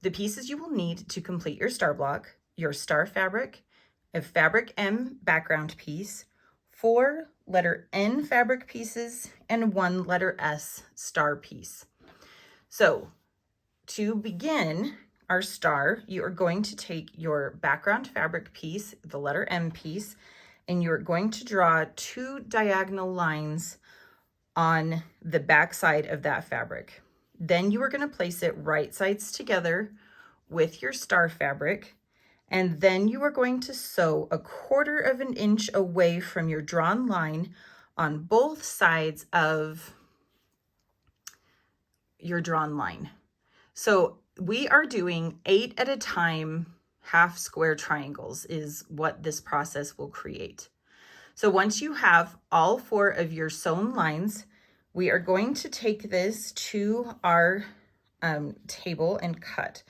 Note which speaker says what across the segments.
Speaker 1: the pieces you will need to complete your star block: your star fabric, a fabric M background piece, 4 letter N fabric pieces, and 1 letter S star piece. So to begin our star, you are going to take your background fabric piece, the letter M piece, and you're going to draw 2 diagonal lines on the back side of that fabric. Then you are going to place it right sides together with your star fabric, and then you are going to sew 1/4 of an inch away from your drawn line on both sides of your drawn line. So we are doing 8 at a time half square triangles is what this process will create. So once you have all 4 of your sewn lines, we are going to take this to our table and cut.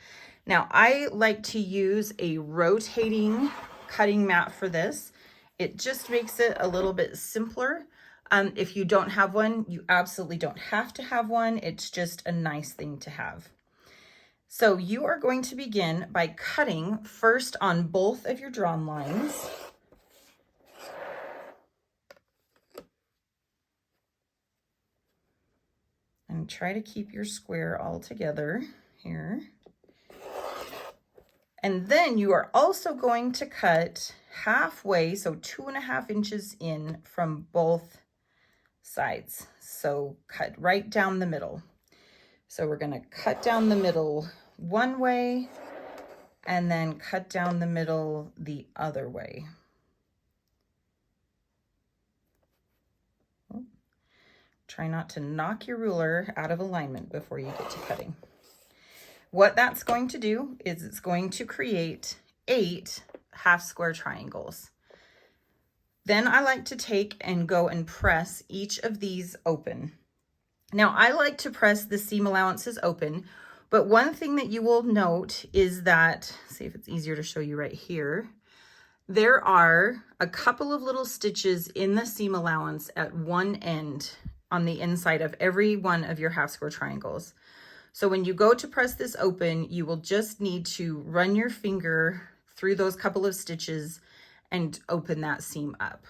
Speaker 1: Now, I like to use a rotating cutting mat for this. It just makes it a little bit simpler. If you don't have one, you absolutely don't have to have one. It's just a nice thing to have. So you are going to begin by cutting first on both of your drawn lines. And try to keep your square all together here. And then you are also going to cut halfway, so 2.5 inches in from both sides. So cut right down the middle. So we're going to cut down the middle one way and then cut down the middle the other way. Try not to knock your ruler out of alignment before you get to cutting. What that's going to do is it's going to create 8 half square triangles. Then I like to take and go and press each of these open. Now I like to press the seam allowances open, but one thing that you will note is that, see if it's easier to show you right here, there are a couple of little stitches in the seam allowance at one end on the inside of every one of your half square triangles. So when you go to press this open, you will just need to run your finger through those couple of stitches and open that seam up.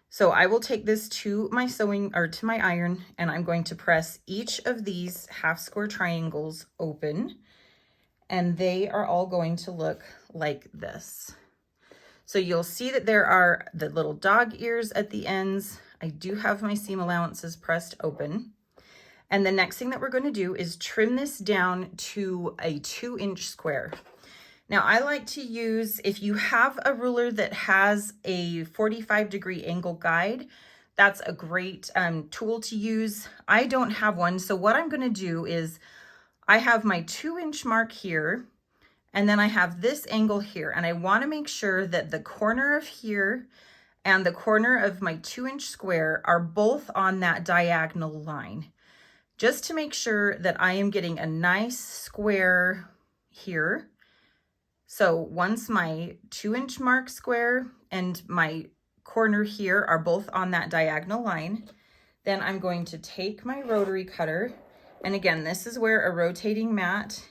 Speaker 1: So I will take this to my sewing or to my iron, and I'm going to press each of these half square triangles open, and they are all going to look like this. So you'll see that there are the little dog ears at the ends. I do have my seam allowances pressed open. And the next thing that we're going to do is trim this down to a 2-inch square. Now I like to use, if you have a ruler that has a 45-degree angle guide, that's a great tool to use. I don't have one, so what I'm going to do is I have my 2-inch mark here, and then I have this angle here, and I want to make sure that the corner of here and the corner of my 2-inch square are both on that diagonal line, just to make sure that I am getting a nice square here. So once my 2-inch mark square and my corner here are both on that diagonal line, then I'm going to take my rotary cutter. And again, this is where a rotating mat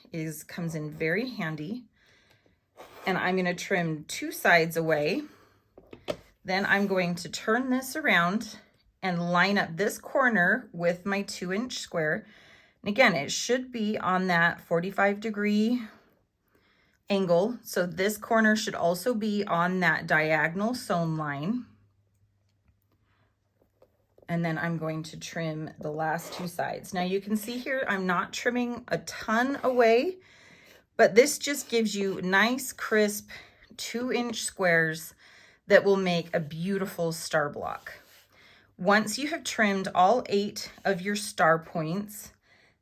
Speaker 1: comes in very handy. And I'm going to trim 2 sides away. Then I'm going to turn this around and line up this corner with my 2-inch square. And again, it should be on that 45-degree angle. So this corner should also be on that diagonal sewn line. And then I'm going to trim the last 2 sides. Now you can see here, I'm not trimming a ton away, but this just gives you nice, crisp 2-inch squares that will make a beautiful star block. Once you have trimmed all 8 of your star points,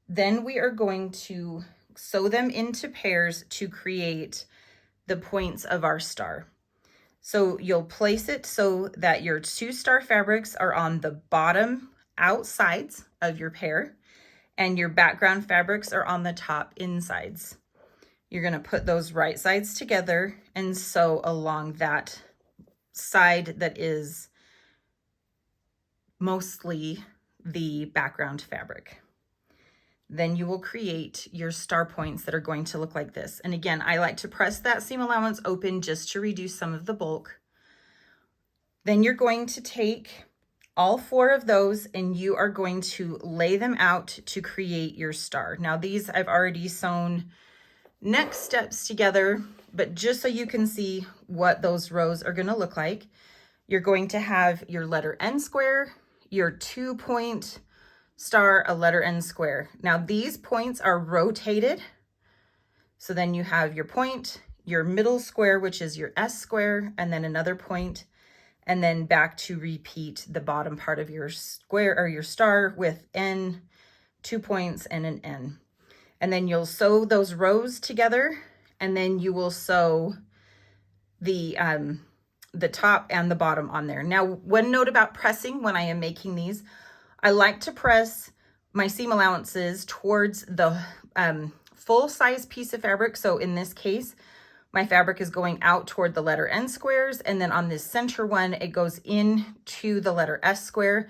Speaker 1: then we are going to sew them into pairs to create the points of our star. So you'll place it so that your 2 star fabrics are on the bottom outsides of your pair, and your background fabrics are on the top insides. You're going to put those right sides together and sew along that side that is mostly the background fabric. then you will create your star points that are going to look like this. And again, I like to press that seam allowance open just to reduce some of the bulk. Then you're going to take all 4 of those and you are going to lay them out to create your star. Now these I've already sewn next steps together, but just so you can see what those rows are going to look like, you're going to have your letter N square, your 2-point star, a letter N square. Now these points are rotated. So then you have your point, your middle square, which is your S square, and then another point, and then back to repeat the bottom part of your square or your star with N, 2 points and an N. And then you'll sew those rows together, and then you will sew the top and the bottom on there. Now, one note about pressing when I am making these, I like to press my seam allowances towards the full size piece of fabric. So in this case, my fabric is going out toward the letter N squares, and then on this center one, it goes into the letter S square.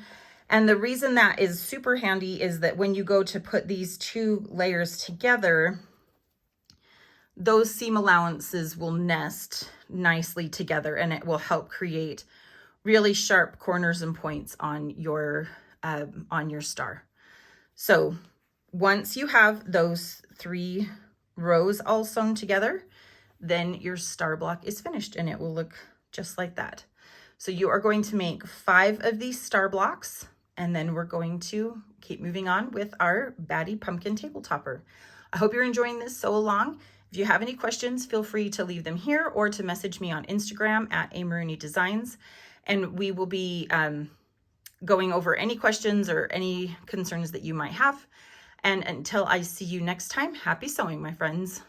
Speaker 1: And the reason that is super handy is that when you go to put these 2 layers together, those seam allowances will nest nicely together, and it will help create really sharp corners and points on your star. So once you have those 3 rows all sewn together, then your star block is finished and it will look just like that. So you are going to make 5 of these star blocks, and then we're going to keep moving on with our Batty Pumpkin Table Topper. I hope you're enjoying this sew along. If you have any questions, feel free to leave them here or to message me on Instagram at Amarooney Designs, and we will be going over any questions or any concerns that you might have. And until I see you next time, happy sewing, my friends.